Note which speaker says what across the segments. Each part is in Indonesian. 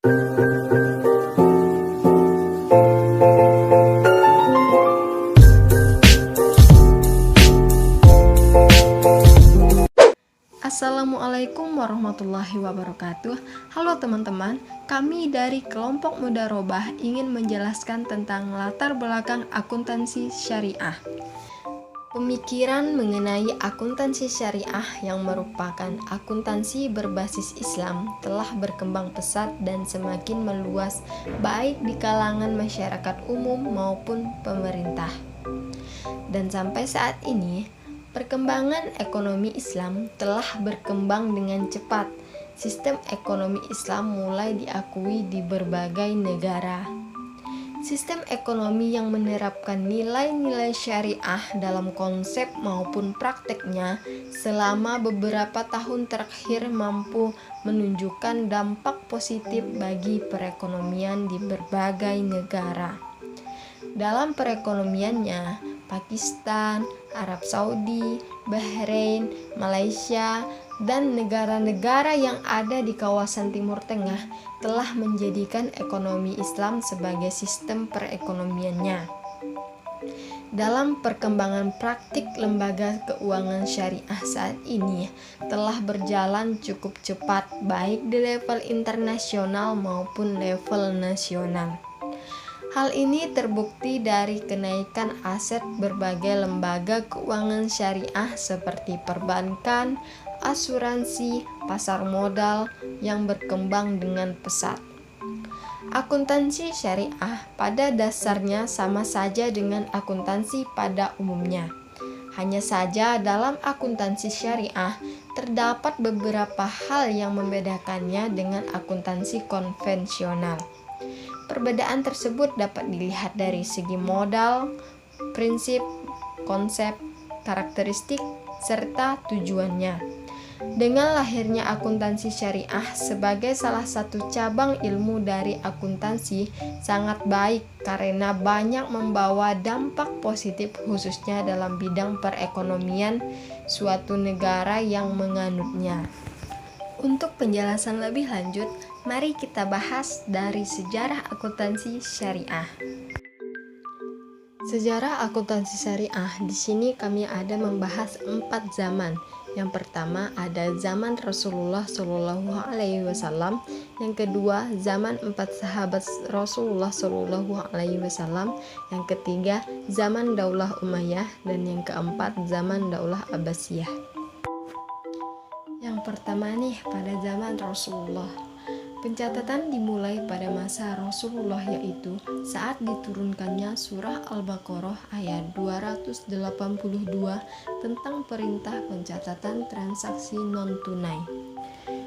Speaker 1: Assalamualaikum warahmatullahi wabarakatuh. Halo teman-teman, kami dari kelompok Mudarobah ingin menjelaskan tentang latar belakang akuntansi syariah. Pemikiran mengenai akuntansi syariah yang merupakan akuntansi berbasis Islam telah berkembang pesat dan semakin meluas baik di kalangan masyarakat umum maupun pemerintah. Dan sampai saat ini, perkembangan ekonomi Islam telah berkembang dengan cepat. Sistem ekonomi Islam mulai diakui di berbagai negara. Sistem ekonomi yang menerapkan nilai-nilai syariah dalam konsep maupun prakteknya selama beberapa tahun terakhir mampu menunjukkan dampak positif bagi perekonomian di berbagai negara. Dalam perekonomiannya, Pakistan, Arab Saudi, Bahrain, Malaysia, dan negara-negara yang ada di kawasan Timur Tengah telah menjadikan ekonomi Islam sebagai sistem perekonomiannya. Dalam perkembangan praktik lembaga keuangan syariah saat ini telah berjalan cukup cepat baik di level internasional maupun level nasional. Hal ini terbukti dari kenaikan aset berbagai lembaga keuangan syariah seperti perbankan, asuransi, pasar modal yang berkembang dengan pesat. Akuntansi syariah pada dasarnya sama saja dengan akuntansi pada umumnya. Hanya saja dalam akuntansi syariah terdapat beberapa hal yang membedakannya dengan akuntansi konvensional. Perbedaan tersebut dapat dilihat dari segi modal, prinsip, konsep, karakteristik, serta tujuannya. Dengan lahirnya akuntansi syariah sebagai salah satu cabang ilmu dari akuntansi sangat baik karena banyak membawa dampak positif khususnya dalam bidang perekonomian suatu negara yang menganutnya. Untuk penjelasan lebih lanjut, mari kita bahas dari sejarah akuntansi syariah. Sejarah akuntansi syariah, di sini kami ada membahas 4 zaman. Yang pertama ada zaman Rasulullah Shallallahu Alaihi Wasallam, yang kedua zaman 4 sahabat Rasulullah Shallallahu Alaihi Wasallam, yang ketiga zaman Daulah Umayyah, dan yang keempat zaman Daulah Abbasiyah. Yang pertama nih, pada zaman Rasulullah. Pencatatan dimulai pada masa Rasulullah, yaitu saat diturunkannya surah Al-Baqarah ayat 282 tentang perintah pencatatan transaksi non-tunai.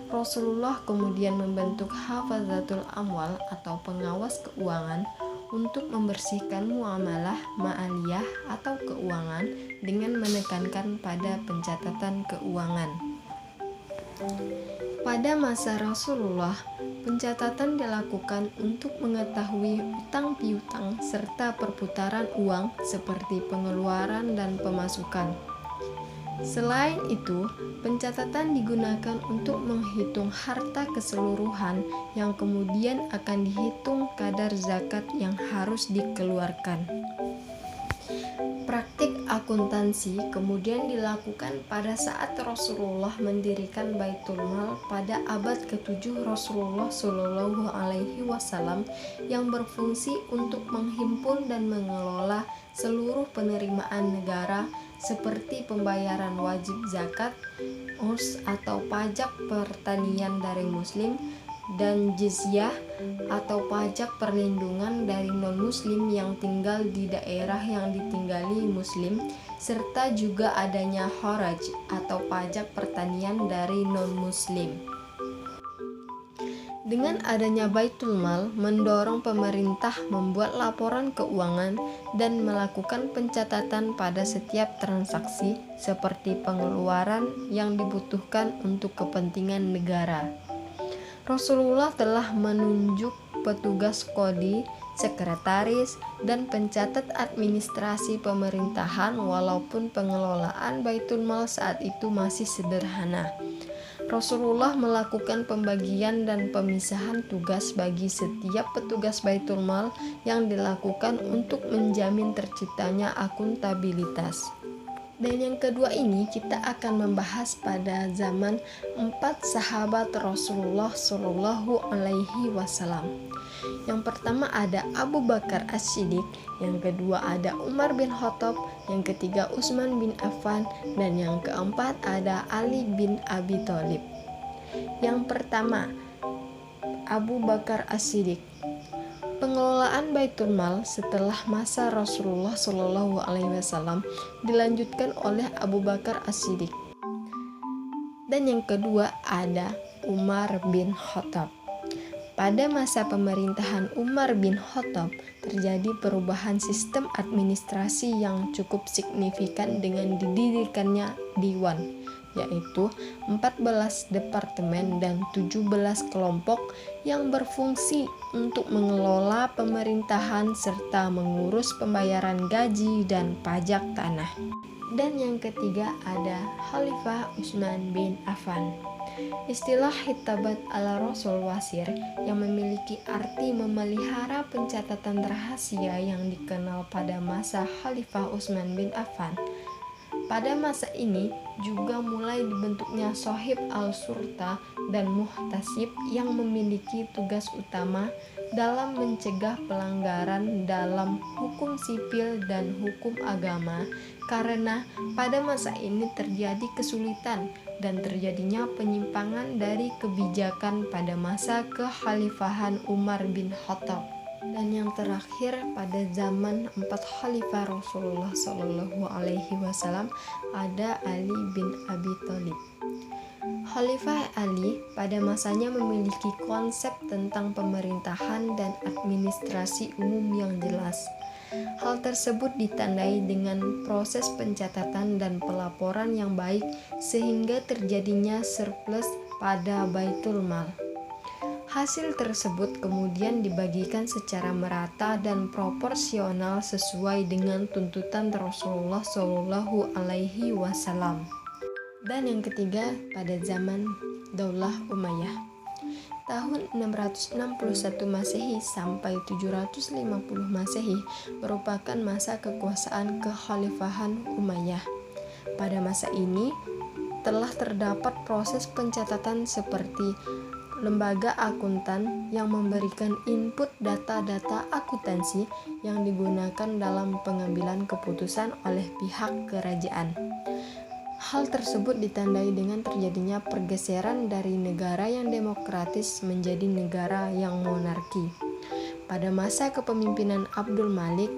Speaker 1: Rasulullah kemudian membentuk Hafazatul Amwal atau pengawas keuangan untuk membersihkan muamalah ma'aliyah atau keuangan dengan menekankan pada pencatatan keuangan. Pada masa Rasulullah, pencatatan dilakukan untuk mengetahui utang piutang serta perputaran uang seperti pengeluaran dan pemasukan. Selain itu, pencatatan digunakan untuk menghitung harta keseluruhan yang kemudian akan dihitung kadar zakat yang harus dikeluarkan. Praktik akuntansi kemudian dilakukan pada saat Rasulullah mendirikan Baitul Mal pada abad ke-7 Rasulullah Shallallahu Alaihi Wasallam yang berfungsi untuk menghimpun dan mengelola seluruh penerimaan negara seperti pembayaran wajib zakat, urs atau pajak pertanian dari muslim, dan jizyah atau pajak perlindungan dari non-muslim yang tinggal di daerah yang ditinggali muslim, serta juga adanya kharaj atau pajak pertanian dari non-muslim. Dengan adanya Baitul Mal mendorong pemerintah membuat laporan keuangan dan melakukan pencatatan pada setiap transaksi seperti pengeluaran yang dibutuhkan untuk kepentingan negara. Rasulullah telah menunjuk petugas qodi, sekretaris, dan pencatat administrasi pemerintahan walaupun pengelolaan Baitul Mal saat itu masih sederhana. Rasulullah melakukan pembagian dan pemisahan tugas bagi setiap petugas Baitul Mal yang dilakukan untuk menjamin terciptanya akuntabilitas. Dan yang kedua ini kita akan membahas pada zaman 4 sahabat Rasulullah Shallallahu Alaihi Wasallam. Yang pertama ada Abu Bakar As-Siddiq, yang kedua ada Umar bin Khattab, yang ketiga Utsman bin Affan, dan yang keempat ada Ali bin Abi Thalib. Yang pertama, Abu Bakar As-Siddiq. Pengelolaan Baitul Mal setelah masa Rasulullah Shallallahu Alaihi Wasallam dilanjutkan oleh Abu Bakar As-Siddiq. Dan yang kedua ada Umar bin Khattab. Pada masa pemerintahan Umar bin Khattab terjadi perubahan sistem administrasi yang cukup signifikan dengan didirikannya Diwan, yaitu 14 departemen dan 17 kelompok yang berfungsi untuk mengelola pemerintahan serta mengurus pembayaran gaji dan pajak tanah. Dan yang ketiga ada Khalifah Utsman bin Affan. Istilah hitabat ala Rasul Wasir yang memiliki arti memelihara pencatatan rahasia yang dikenal pada masa Khalifah Utsman bin Affan. Pada masa ini juga mulai dibentuknya Sohib al-Surta dan Muhtasib yang memiliki tugas utama dalam mencegah pelanggaran dalam hukum sipil dan hukum agama, karena pada masa ini terjadi kesulitan dan terjadinya penyimpangan dari kebijakan pada masa kekhalifahan Umar bin Khattab. Dan yang terakhir pada zaman 4 khalifah Rasulullah Shallallahu Alaihi Wasallam ada Ali bin Abi Thalib. Khalifah Ali pada masanya memiliki konsep tentang pemerintahan dan administrasi umum yang jelas. Hal tersebut ditandai dengan proses pencatatan dan pelaporan yang baik sehingga terjadinya surplus pada Baitul Mal. Hasil tersebut kemudian dibagikan secara merata dan proporsional sesuai dengan tuntutan Rasulullah Shallallahu Alaihi Wasallam. Dan yang ketiga pada zaman Daulah Umayyah, tahun 661 Masehi sampai 750 Masehi merupakan masa kekuasaan kekhalifahan Umayyah. Pada masa ini telah terdapat proses pencatatan seperti lembaga akuntan yang memberikan input data-data akuntansi yang digunakan dalam pengambilan keputusan oleh pihak kerajaan. Hal tersebut ditandai dengan terjadinya pergeseran dari negara yang demokratis menjadi negara yang monarki. Pada masa kepemimpinan Abdul Malik,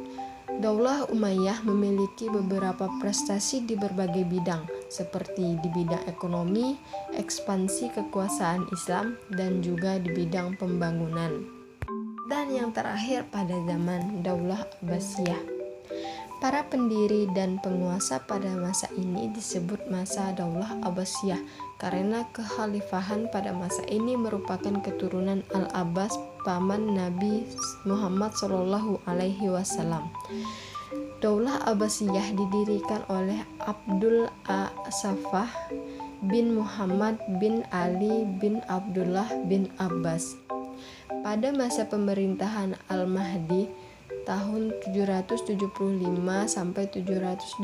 Speaker 1: Daulah Umayyah memiliki beberapa prestasi di berbagai bidang, seperti di bidang ekonomi, ekspansi kekuasaan Islam, dan juga di bidang pembangunan. Dan yang terakhir pada zaman Daulah Abbasiyah. Para pendiri dan penguasa pada masa ini disebut masa Daulah Abbasiyah karena kekhalifahan pada masa ini merupakan keturunan Al-Abbas, paman Nabi Muhammad Shallallahu Alaihi Wasallam. Daulah Abbasiyah didirikan oleh Abdul As-Saffah bin Muhammad bin Ali bin Abdullah bin Abbas. Pada masa pemerintahan Al-Mahdi tahun 775 sampai 785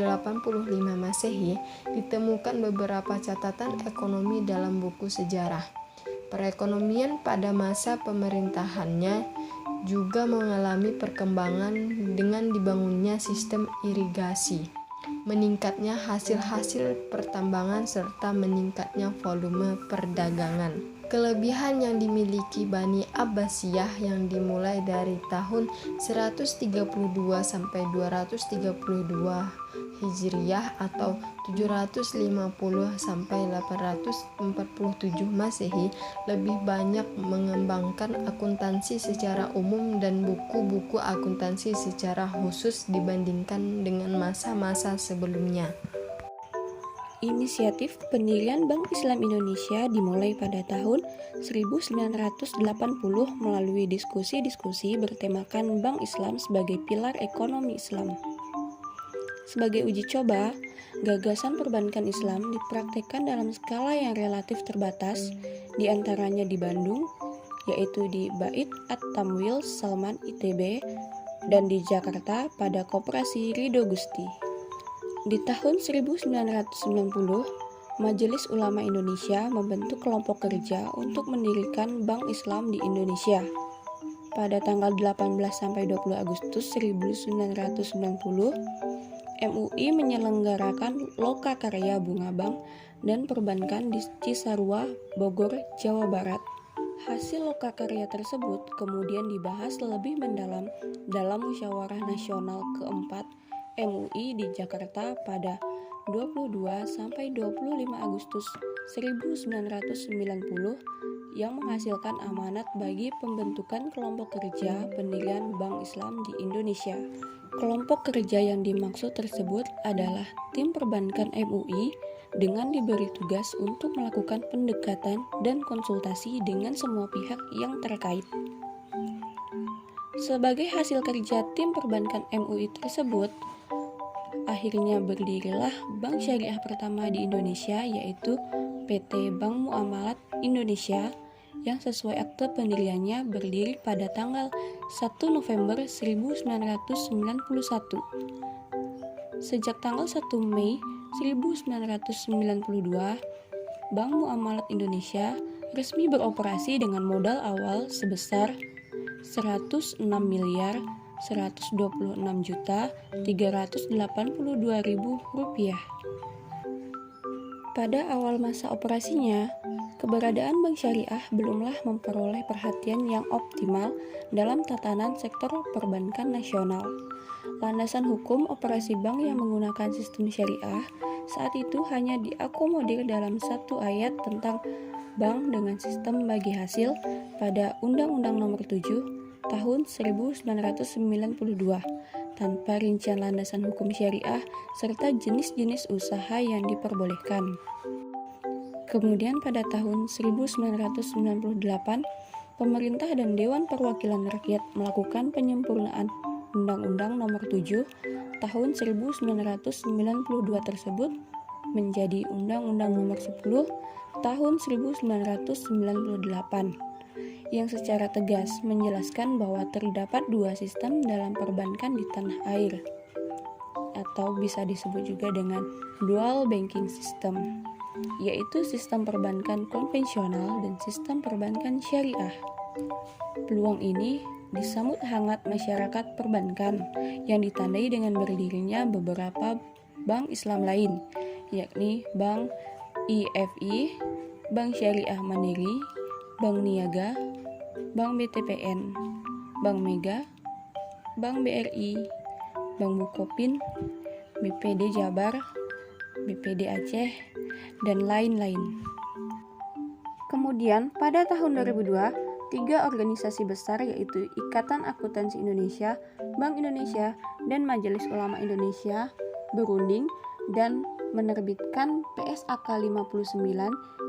Speaker 1: Masehi ditemukan beberapa catatan ekonomi dalam buku sejarah. Perekonomian pada masa pemerintahannya juga mengalami perkembangan dengan dibangunnya sistem irigasi, meningkatnya hasil-hasil pertambangan serta meningkatnya volume perdagangan. Kelebihan yang dimiliki Bani Abbasiyah yang dimulai dari tahun 132 sampai 232 Hijriyah atau 750 sampai 847 Masehi lebih banyak mengembangkan akuntansi secara umum dan buku-buku akuntansi secara khusus dibandingkan dengan masa-masa sebelumnya.
Speaker 2: Inisiatif pendirian Bank Islam Indonesia dimulai pada tahun 1980 melalui diskusi-diskusi bertemakan Bank Islam sebagai pilar ekonomi Islam. Sebagai uji coba, gagasan perbankan Islam dipraktikkan dalam skala yang relatif terbatas, di antaranya di Bandung, yaitu di Bait At-Tamwil Salman ITB, dan di Jakarta pada Koperasi Ridho Gusti. Di tahun 1990, Majelis Ulama Indonesia membentuk kelompok kerja untuk mendirikan Bank Islam di Indonesia. Pada tanggal 18-20 Agustus 1990, MUI menyelenggarakan Lokakarya Bunga Bank dan Perbankan di Cisarua, Bogor, Jawa Barat. Hasil Lokakarya tersebut kemudian dibahas lebih mendalam dalam Musyawarah Nasional keempat MUI di Jakarta pada 22-25 Agustus 1990 yang menghasilkan amanat bagi pembentukan kelompok kerja pendirian Bank Islam di Indonesia. Kelompok kerja yang dimaksud tersebut adalah tim perbankan MUI dengan diberi tugas untuk melakukan pendekatan dan konsultasi dengan semua pihak yang terkait. Sebagai hasil kerja tim perbankan MUI tersebut, akhirnya berdirilah bank syariah pertama di Indonesia, yaitu PT Bank Muamalat Indonesia, yang sesuai akte pendiriannya berdiri pada tanggal 1 November 1991. Sejak tanggal 1 Mei 1992, Bank Muamalat Indonesia resmi beroperasi dengan modal awal sebesar 106 miliar 126.382.000 rupiah. Pada awal masa operasinya, keberadaan bank syariah belumlah memperoleh perhatian yang optimal dalam tatanan sektor perbankan nasional. Landasan hukum operasi bank yang menggunakan sistem syariah saat itu hanya diakomodir dalam satu ayat tentang bank dengan sistem bagi hasil pada Undang-Undang Nomor 7 Tahun 1992, tanpa rincian landasan hukum syariah serta jenis-jenis usaha yang diperbolehkan. Kemudian pada tahun 1998, pemerintah dan Dewan Perwakilan Rakyat melakukan penyempurnaan Undang-Undang Nomor 7 Tahun 1992 tersebut menjadi Undang-Undang Nomor 10 Tahun 1998 yang secara tegas menjelaskan bahwa terdapat dua sistem dalam perbankan di tanah air, atau bisa disebut juga dengan dual banking system, yaitu sistem perbankan konvensional dan sistem perbankan syariah. Peluang ini disambut hangat masyarakat perbankan yang ditandai dengan berdirinya beberapa bank Islam lain, yakni Bank IFI, Bank Syariah Mandiri, Bank Niaga, Bank BTPN, Bank Mega, Bank BRI, Bank Bukopin, BPD Jabar, BPD Aceh, dan lain-lain. Kemudian pada tahun 2002, tiga organisasi besar yaitu Ikatan Akuntansi Indonesia, Bank Indonesia, dan Majelis Ulama Indonesia berunding dan menerbitkan PSAK 59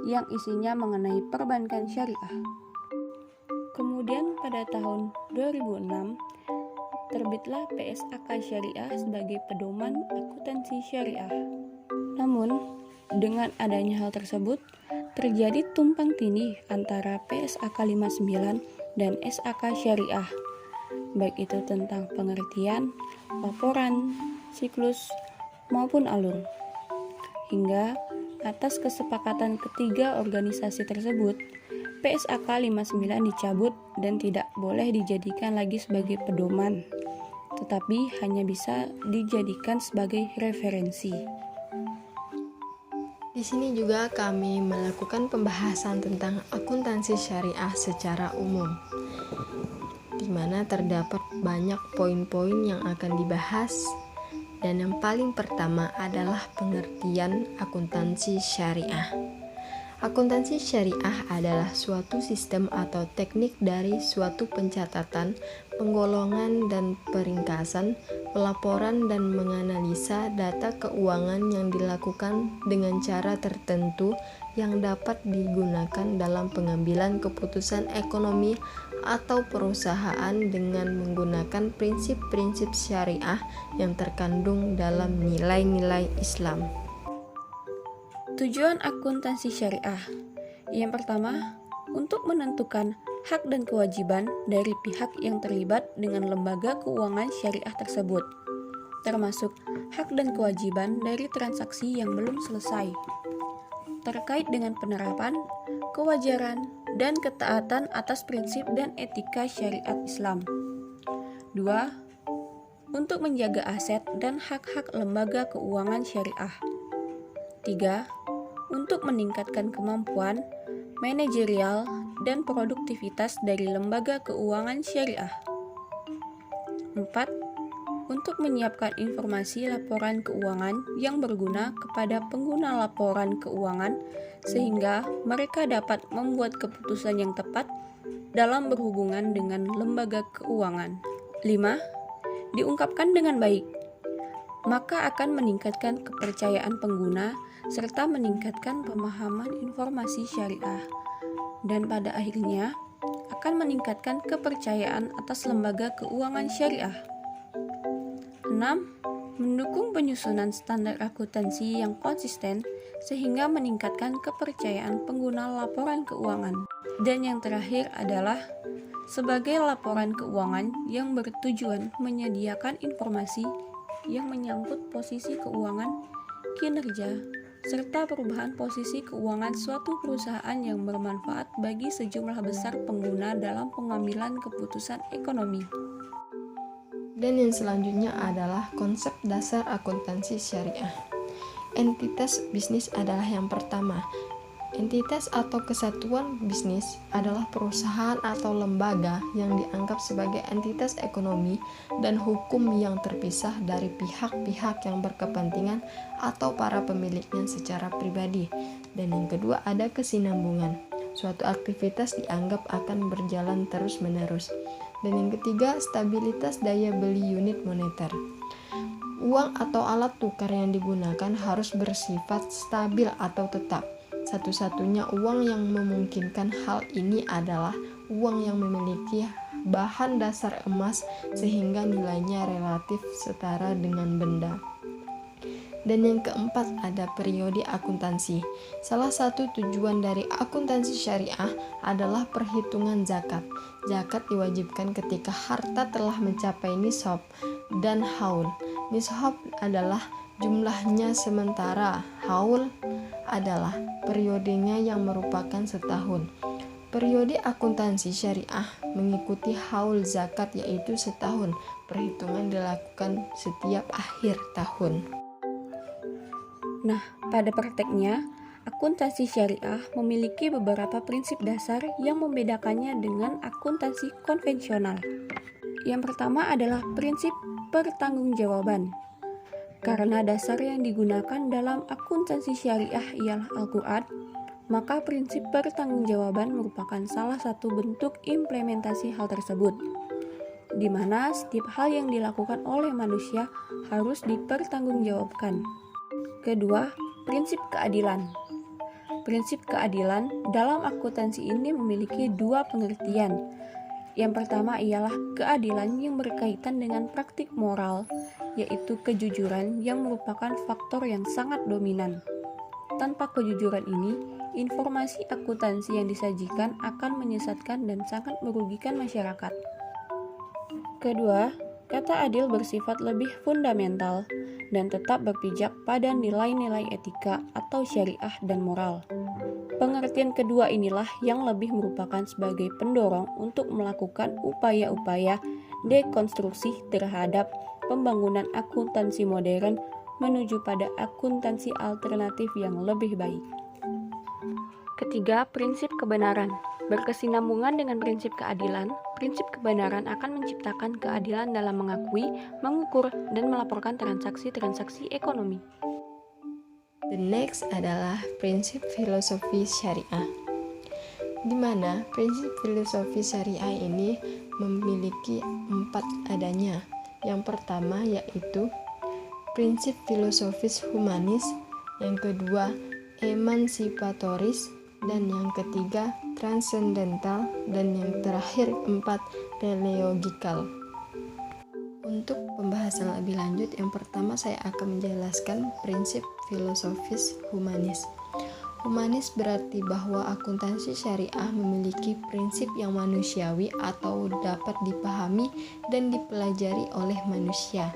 Speaker 2: yang isinya mengenai perbankan syariah. Kemudian pada tahun 2006, terbitlah PSAK Syariah sebagai pedoman akuntansi syariah. Namun, dengan adanya hal tersebut, terjadi tumpang tindih antara PSAK 59 dan SAK Syariah, baik itu tentang pengertian, laporan, siklus, maupun alur. Hingga atas kesepakatan ketiga organisasi tersebut, PSAK 59 dicabut dan tidak boleh dijadikan lagi sebagai pedoman, tetapi hanya bisa dijadikan sebagai referensi.
Speaker 1: Di sini juga kami melakukan pembahasan tentang akuntansi syariah secara umum, di mana terdapat banyak poin-poin yang akan dibahas, dan yang paling pertama adalah pengertian akuntansi syariah. Akuntansi syariah adalah suatu sistem atau teknik dari suatu pencatatan, penggolongan dan peringkasan, pelaporan dan menganalisa data keuangan yang dilakukan dengan cara tertentu yang dapat digunakan dalam pengambilan keputusan ekonomi atau perusahaan dengan menggunakan prinsip-prinsip syariah yang terkandung dalam nilai-nilai Islam.
Speaker 2: Tujuan akuntansi syariah. Yang pertama, untuk menentukan hak dan kewajiban dari pihak yang terlibat dengan lembaga keuangan syariah tersebut, termasuk hak dan kewajiban dari transaksi yang belum selesai, terkait dengan penerapan, kewajaran, dan ketaatan atas prinsip dan etika syariat Islam. 2. Untuk menjaga aset dan hak-hak lembaga keuangan syariah. 3. Untuk meningkatkan kemampuan manajerial dan produktivitas dari lembaga keuangan syariah. 4. Untuk menyiapkan informasi laporan keuangan yang berguna kepada pengguna laporan keuangan sehingga mereka dapat membuat keputusan yang tepat dalam berhubungan dengan lembaga keuangan. 5. Diungkapkan dengan baik, maka akan meningkatkan kepercayaan pengguna serta meningkatkan pemahaman informasi syariah, dan pada akhirnya akan meningkatkan kepercayaan atas lembaga keuangan syariah. 6. Mendukung penyusunan standar akuntansi yang konsisten sehingga meningkatkan kepercayaan pengguna laporan keuangan. Dan yang terakhir adalah sebagai laporan keuangan yang bertujuan menyediakan informasi yang menyangkut posisi keuangan, kinerja, serta perubahan posisi keuangan suatu perusahaan yang bermanfaat bagi sejumlah besar pengguna dalam pengambilan keputusan ekonomi.
Speaker 1: Dan yang selanjutnya adalah konsep dasar akuntansi syariah. Entitas bisnis adalah yang pertama. Entitas atau kesatuan bisnis adalah perusahaan atau lembaga yang dianggap sebagai entitas ekonomi dan hukum yang terpisah dari pihak-pihak yang berkepentingan atau para pemiliknya secara pribadi. Dan yang kedua ada kesinambungan. Suatu aktivitas dianggap akan berjalan terus-menerus. Dan yang ketiga, stabilitas daya beli unit moneter. Uang atau alat tukar yang digunakan harus bersifat stabil atau tetap. Satu-satunya uang yang memungkinkan hal ini adalah uang yang memiliki bahan dasar emas sehingga nilainya relatif setara dengan benda. Dan yang keempat ada periode akuntansi. Salah satu tujuan dari akuntansi syariah adalah perhitungan zakat. Zakat diwajibkan ketika harta telah mencapai nisab dan haul. Nisab adalah jumlahnya, sementara haul adalah periodenya yang merupakan setahun. Periode akuntansi syariah mengikuti haul zakat yaitu setahun. Perhitungan dilakukan setiap akhir tahun.
Speaker 2: Nah, pada prakteknya, akuntansi syariah memiliki beberapa prinsip dasar yang membedakannya dengan akuntansi konvensional. Yang pertama adalah prinsip pertanggungjawaban. Karena dasar yang digunakan dalam akuntansi syariah ialah Al-Quran, maka prinsip pertanggungjawaban merupakan salah satu bentuk implementasi hal tersebut, di mana setiap hal yang dilakukan oleh manusia harus dipertanggungjawabkan. Kedua, prinsip keadilan. Prinsip keadilan dalam akuntansi ini memiliki dua pengertian. Yang pertama ialah keadilan yang berkaitan dengan praktik moral, yaitu kejujuran yang merupakan faktor yang sangat dominan. Tanpa kejujuran ini, informasi akuntansi yang disajikan akan menyesatkan dan sangat merugikan masyarakat. Kedua, kata adil bersifat lebih fundamental dan tetap berpijak pada nilai-nilai etika atau syariah dan moral. Pengertian kedua inilah yang lebih merupakan sebagai pendorong untuk melakukan upaya-upaya dekonstruksi terhadap pembangunan akuntansi modern menuju pada akuntansi alternatif yang lebih baik. Ketiga, prinsip kebenaran. Berkesinambungan dengan prinsip keadilan, prinsip kebenaran akan menciptakan keadilan dalam mengakui, mengukur, dan melaporkan transaksi-transaksi ekonomi.
Speaker 1: The next adalah prinsip filosofi syariah, di mana prinsip filosofi syariah ini memiliki 4 adanya. Yang pertama yaitu prinsip filosofis humanis, yang kedua emansipatoris, dan yang ketiga transcendental, dan yang terakhir 4 teleological. Untuk pembahasan lebih lanjut, yang pertama saya akan menjelaskan prinsip filosofis humanis. Humanis berarti bahwa akuntansi syariah memiliki prinsip yang manusiawi atau dapat dipahami dan dipelajari oleh manusia.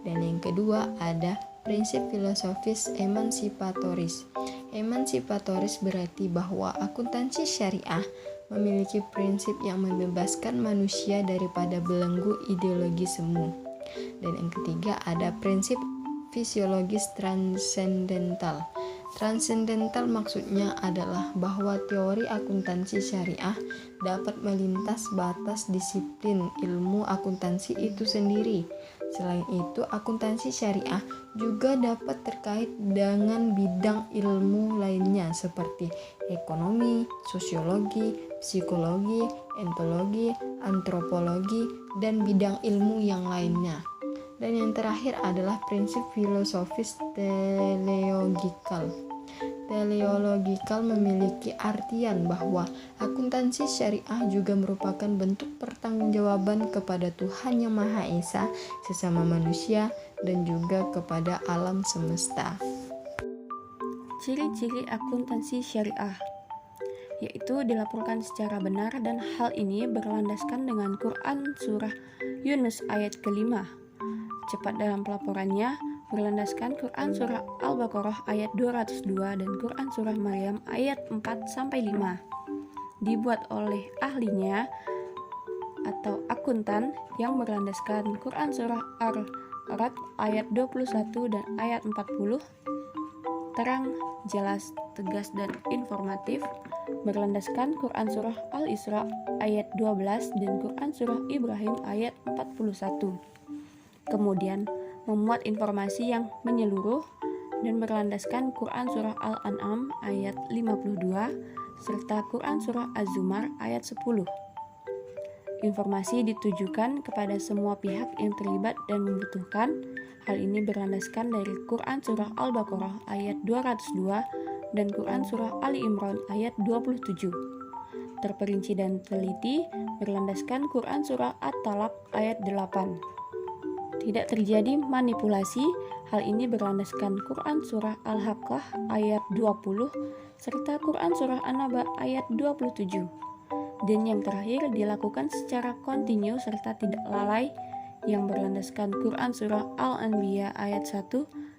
Speaker 1: Dan yang kedua ada prinsip filosofis emansipatoris. Emansipatoris berarti bahwa akuntansi syariah memiliki prinsip yang membebaskan manusia daripada belenggu ideologi semu. Dan yang ketiga ada prinsip fisiologis transcendental. Transcendental maksudnya adalah bahwa teori akuntansi syariah dapat melintas batas disiplin ilmu akuntansi itu sendiri. Selain itu, akuntansi syariah juga dapat terkait dengan bidang ilmu lainnya seperti ekonomi, sosiologi, psikologi, etologi, antropologi, dan bidang ilmu yang lainnya. Dan yang terakhir adalah prinsip filosofis teleologikal. Teleologikal memiliki artian bahwa akuntansi syariah juga merupakan bentuk pertanggungjawaban kepada Tuhan Yang Maha Esa, sesama manusia, dan juga kepada alam semesta.
Speaker 2: Ciri-ciri akuntansi syariah yaitu dilaporkan secara benar, dan hal ini berlandaskan dengan Quran Surah Yunus ayat ke-5. Cepat dalam pelaporannya berlandaskan Quran Surah Al-Baqarah ayat 202 dan Quran Surah Maryam ayat 4-5. Dibuat oleh ahlinya atau akuntan yang berlandaskan Quran Surah Ar-Ra'd ayat 21 dan ayat 40. Terang, jelas, tegas, dan informatif. Berlandaskan Quran Surah Al-Isra ayat 12 dan Quran Surah Ibrahim ayat 41. Kemudian memuat informasi yang menyeluruh dan berlandaskan Quran Surah Al-An'am ayat 52 serta Quran Surah Az-Zumar ayat 10. Informasi ditujukan kepada semua pihak yang terlibat dan membutuhkan. Hal ini berlandaskan dari Quran Surah Al-Baqarah ayat 202 dan Quran Surah Ali Imran ayat 27. Terperinci dan teliti berlandaskan Quran Surah At-Talaq ayat 8. Tidak terjadi manipulasi. Hal ini berlandaskan Quran Surah Al-Haqqah ayat 20 serta Quran Surah An-Naba ayat 27. Dan yang terakhir dilakukan secara kontinu serta tidak lalai, yang berlandaskan Quran Surah Al-Anbiya ayat 1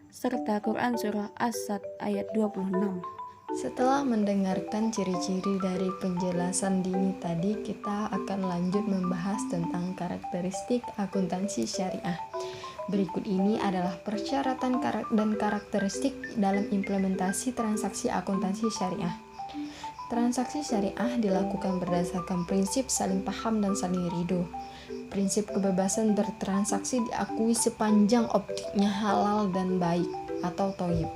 Speaker 2: serta Quran Surah As-Sad ayat 26.
Speaker 1: Setelah mendengarkan ciri-ciri dari penjelasan Dini tadi, kita akan lanjut membahas tentang karakteristik akuntansi syariah. Berikut ini adalah persyaratan dan karakteristik dalam implementasi transaksi akuntansi syariah. Transaksi syariah dilakukan berdasarkan prinsip saling paham dan saling ridho. Prinsip kebebasan bertransaksi diakui sepanjang objeknya halal dan baik atau thayyib.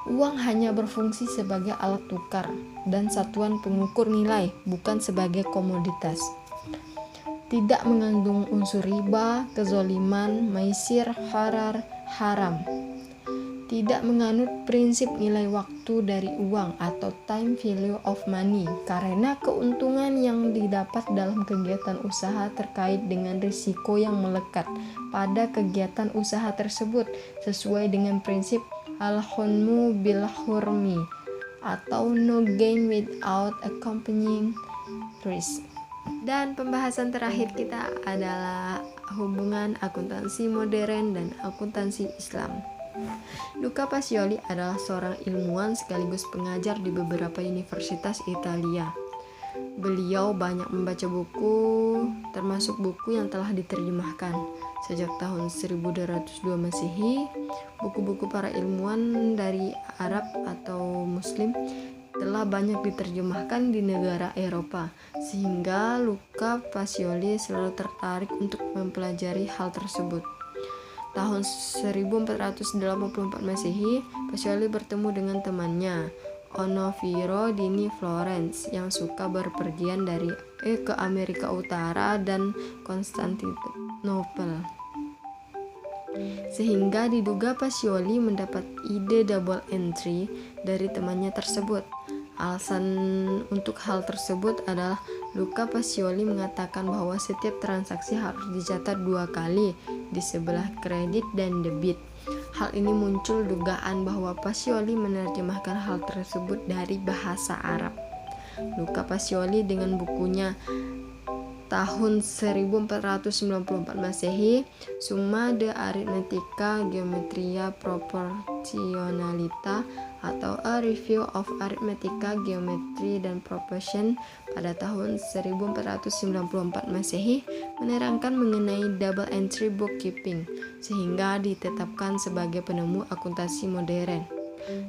Speaker 1: Uang hanya berfungsi sebagai alat tukar dan satuan pengukur nilai, bukan sebagai komoditas. Tidak mengandung unsur riba, kezoliman, maisir, haram. Tidak menganut prinsip nilai waktu dari uang atau time value of money, karena keuntungan yang didapat dalam kegiatan usaha terkait dengan risiko yang melekat pada kegiatan usaha tersebut sesuai dengan prinsip al-hunmu bil-hurmi atau no gain without accompanying risk. Dan pembahasan terakhir kita adalah hubungan akuntansi modern dan akuntansi Islam. Luca Pacioli adalah seorang ilmuwan sekaligus pengajar di beberapa universitas Italia. Beliau banyak membaca buku, termasuk buku yang telah diterjemahkan. Sejak tahun 1202 Masehi, buku-buku para ilmuwan dari Arab atau Muslim telah banyak diterjemahkan di negara Eropa, sehingga Luca Pacioli selalu tertarik untuk mempelajari hal tersebut. Tahun 1484 Masehi, Pacioli bertemu dengan temannya, Onoviro Dini Florence, yang suka berpergian ke Amerika Utara dan Konstantinopel. Sehingga diduga Pacioli mendapat ide double entry dari temannya tersebut. Alasan untuk hal tersebut adalah Luca Pacioli mengatakan bahwa setiap transaksi harus dicatat 2 kali di sebelah kredit dan debit. Hal ini muncul dugaan bahwa Pacioli menerjemahkan hal tersebut dari bahasa Arab. Luca Pacioli dengan bukunya tahun 1494 Masehi, Summa de Arithmetica Geometria Proportionalita atau A Review of Arithmetica Geometry dan Proportion pada tahun 1494 Masehi menerangkan mengenai double entry bookkeeping sehingga ditetapkan sebagai penemu akuntansi modern.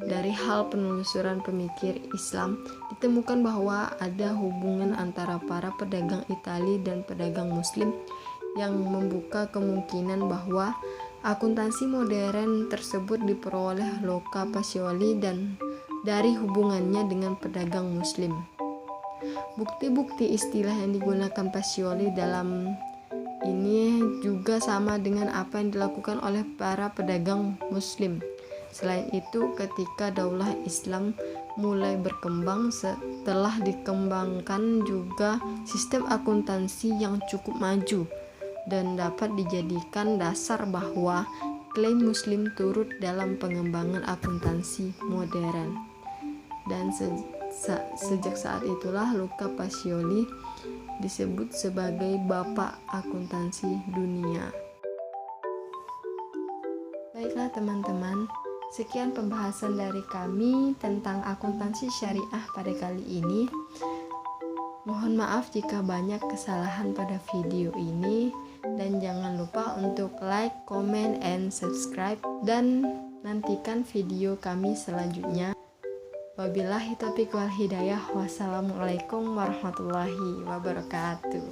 Speaker 1: Dari hal penelusuran pemikir Islam ditemukan bahwa ada hubungan antara para pedagang Italia dan pedagang Muslim yang membuka kemungkinan bahwa akuntansi modern tersebut diperoleh Luca Pacioli dan dari hubungannya dengan pedagang Muslim. Bukti-bukti istilah yang digunakan Pacioli dalam ini juga sama dengan apa yang dilakukan oleh para pedagang Muslim. Selain itu, ketika daulah Islam mulai berkembang, setelah dikembangkan juga sistem akuntansi yang cukup maju dan dapat dijadikan dasar bahwa klaim Muslim turut dalam pengembangan akuntansi modern. Dan sejak saat itulah Luca Pacioli disebut sebagai Bapak Akuntansi Dunia. Baiklah teman-teman, sekian pembahasan dari kami tentang akuntansi syariah pada kali ini. Mohon maaf jika banyak kesalahan pada video ini, dan jangan lupa untuk like, comment, and subscribe, dan nantikan video kami selanjutnya. Wabillahi taufiq wal hidayah. Wassalamualaikum warahmatullahi wabarakatuh.